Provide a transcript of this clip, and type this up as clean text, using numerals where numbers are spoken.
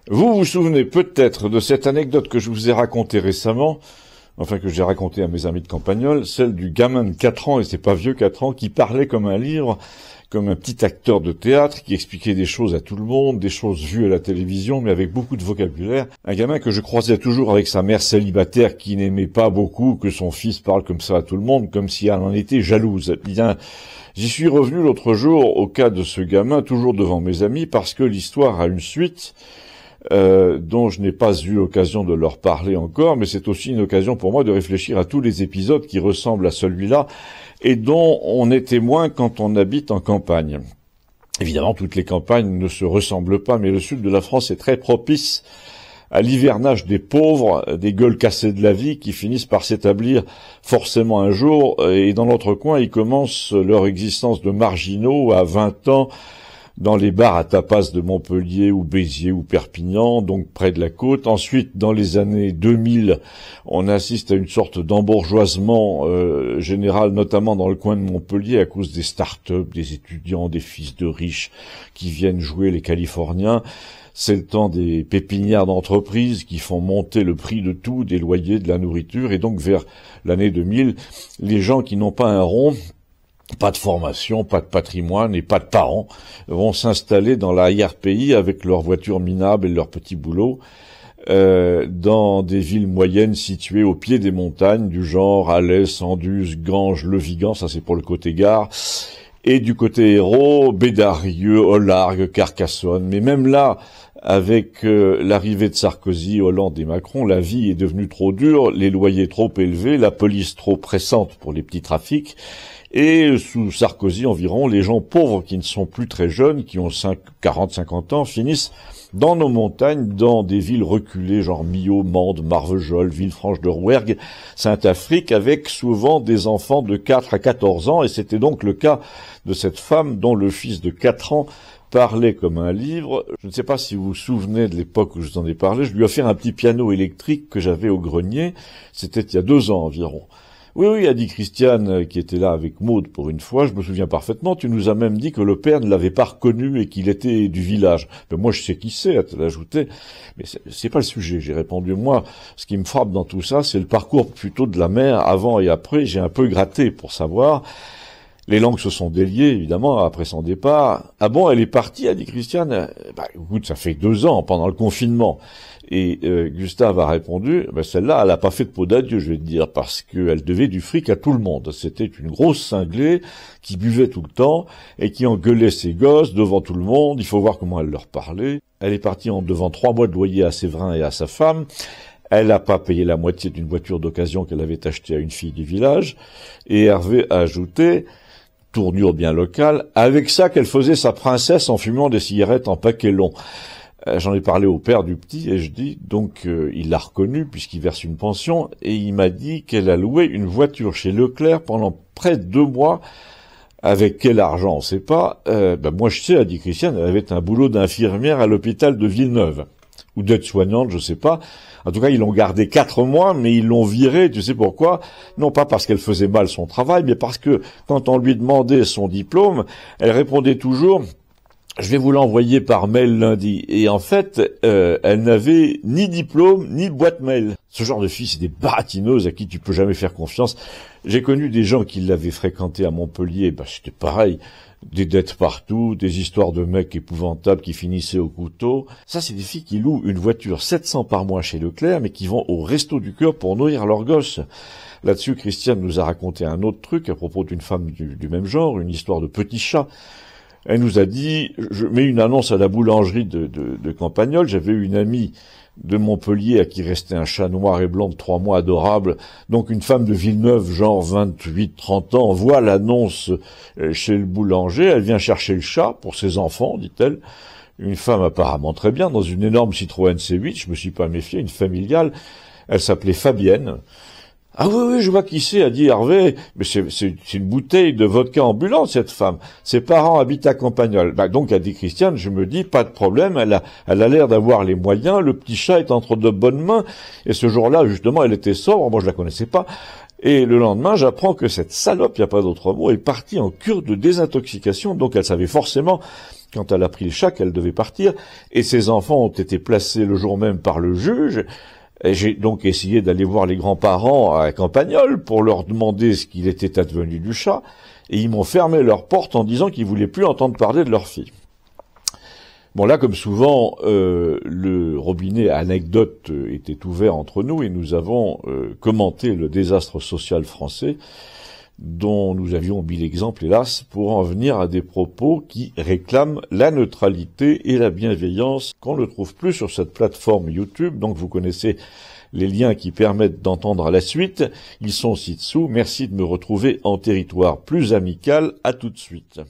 Vous vous souvenez peut-être de cette anecdote que je vous ai racontée récemment, enfin que j'ai racontée à mes amis de Campagnole, celle du gamin de 4 ans, et c'est pas vieux 4 ans, qui parlait comme un livre, comme un petit acteur de théâtre, qui expliquait des choses à tout le monde, des choses vues à la télévision, mais avec beaucoup de vocabulaire. Un gamin que je croisais toujours avec sa mère célibataire qui n'aimait pas beaucoup que son fils parle comme ça à tout le monde, comme si elle en était jalouse. Eh bien, j'y suis revenu l'autre jour au cas de ce gamin, toujours devant mes amis, parce que l'histoire a une suite, dont je n'ai pas eu l'occasion de leur parler encore, mais c'est aussi une occasion pour moi de réfléchir à tous les épisodes qui ressemblent à celui-là et dont on est témoin quand on habite en campagne. Évidemment, toutes les campagnes ne se ressemblent pas, mais le sud de la France est très propice à l'hivernage des pauvres, des gueules cassées de la vie qui finissent par s'établir forcément un jour, et dans l'autre coin, ils commencent leur existence de marginaux à 20 ans, dans les bars à tapas de Montpellier ou Béziers ou Perpignan, donc près de la côte. Ensuite, dans les années 2000, on assiste à une sorte d'embourgeoisement général, notamment dans le coin de Montpellier, à cause des start-up, des étudiants, des fils de riches qui viennent jouer les Californiens. C'est le temps des pépinières d'entreprises qui font monter le prix de tout, des loyers, de la nourriture, et donc vers l'année 2000, les gens qui n'ont pas un rond, pas de formation, pas de patrimoine et pas de parents, vont s'installer dans l'arrière-pays avec leurs voitures minables et leurs petits boulots, dans des villes moyennes situées au pied des montagnes, du genre Alais, Sanduze, Ganges, Le Vigan, ça c'est pour le côté gare, et du côté Hérault, Bédarieux, Ollargues, Carcassonne. Mais même là, avec l'arrivée de Sarkozy, Hollande et Macron, la vie est devenue trop dure, les loyers trop élevés, la police trop pressante pour les petits trafics. Et sous Sarkozy environ, les gens pauvres qui ne sont plus très jeunes, qui ont 40-50 ans, finissent dans nos montagnes, dans des villes reculées, genre Millau, Mende, Marvejols, Villefranche de Rouergue, Saint-Affrique, avec souvent des enfants de 4 à 14 ans. Et c'était donc le cas de cette femme dont le fils de 4 ans parlait comme un livre. Je ne sais pas si vous vous souvenez de l'époque où je vous en ai parlé. Je lui ai offert un petit piano électrique que j'avais au grenier. C'était il y a 2 ans environ. Oui, a dit Christiane, qui était là avec Maude pour une fois, je me souviens parfaitement, tu nous as même dit que le père ne l'avait pas reconnu et qu'il était du village. Ben moi je sais qui c'est, a-t-elle ajouté, mais c'est pas le sujet. J'ai répondu, moi, ce qui me frappe dans tout ça, c'est le parcours plutôt de la mère, avant et après. J'ai un peu gratté pour savoir. Les langues se sont déliées, évidemment, après son départ. Ah bon, elle est partie, a dit Christiane. Bah, écoute, ça fait 2 ans, pendant le confinement. Et Gustave a répondu, celle-là, elle n'a pas fait de peau d'adieu, je vais te dire, parce qu'elle devait du fric à tout le monde. C'était une grosse cinglée qui buvait tout le temps et qui engueulait ses gosses devant tout le monde. Il faut voir comment elle leur parlait. Elle est partie en devant 3 mois de loyer à Séverin et à sa femme. Elle n'a pas payé la moitié d'une voiture d'occasion qu'elle avait achetée à une fille du village. Et Hervé a ajouté, tournure bien locale, avec ça qu'elle faisait sa princesse en fumant des cigarettes en paquet long. J'en ai parlé au père du petit et je dis, donc il l'a reconnu puisqu'il verse une pension, et il m'a dit qu'elle a loué une voiture chez Leclerc pendant près de 2 mois. Avec quel argent, on ne sait pas. Moi je sais, a dit Christiane, elle avait un boulot d'infirmière à l'hôpital de Villeneuve, ou d'aide-soignante, je sais pas. En tout cas, ils l'ont gardée 4 mois, mais ils l'ont virée, tu sais pourquoi? Non pas parce qu'elle faisait mal son travail, mais parce que quand on lui demandait son diplôme, elle répondait toujours, je vais vous l'envoyer par mail lundi. Et en fait, elle n'avait ni diplôme, ni boîte mail. Ce genre de fille, c'est des baratineuses à qui tu peux jamais faire confiance. J'ai connu des gens qui l'avaient fréquenté à Montpellier, c'était pareil. Des dettes partout, des histoires de mecs épouvantables qui finissaient au couteau. Ça, c'est des filles qui louent une voiture 700 par mois chez Leclerc, mais qui vont au Resto du Cœur pour nourrir leurs gosses. Là-dessus, Christiane nous a raconté un autre truc à propos d'une femme du même genre, une histoire de petit chat. Elle nous a dit, je mets une annonce à la boulangerie de Campagnole, j'avais eu une amie de Montpellier à qui restait un chat noir et blanc de 3 mois adorable, donc une femme de Villeneuve, genre 28-30 ans, voit l'annonce chez le boulanger, elle vient chercher le chat pour ses enfants, dit-elle, une femme apparemment très bien, dans une énorme Citroën C8, je me suis pas méfié, une familiale, elle s'appelait Fabienne. Ah oui, je vois qui c'est, a dit Hervé, mais c'est une bouteille de vodka ambulante, cette femme. Ses parents habitent à Campagnole. Donc, a dit Christiane, je me dis, pas de problème, elle a l'air d'avoir les moyens, le petit chat est entre de bonnes mains. Et ce jour-là, justement, elle était sobre, moi je la connaissais pas. Et le lendemain, j'apprends que cette salope, il n'y a pas d'autre mot, est partie en cure de désintoxication, donc elle savait forcément Quand elle a pris le chat, elle devait partir, et ses enfants ont été placés le jour même par le juge. Et j'ai donc essayé d'aller voir les grands-parents à Campagnole pour leur demander ce qu'il était advenu du chat, et ils m'ont fermé leur porte en disant qu'ils voulaient plus entendre parler de leur fille. Bon, là, comme souvent, le robinet anecdote était ouvert entre nous et nous avons commenté le désastre social français dont nous avions mis l'exemple, hélas, pour en venir à des propos qui réclament la neutralité et la bienveillance qu'on ne trouve plus sur cette plateforme YouTube. Donc vous connaissez les liens qui permettent d'entendre la suite. Ils sont ci-dessous. Merci de me retrouver en territoire plus amical. À tout de suite.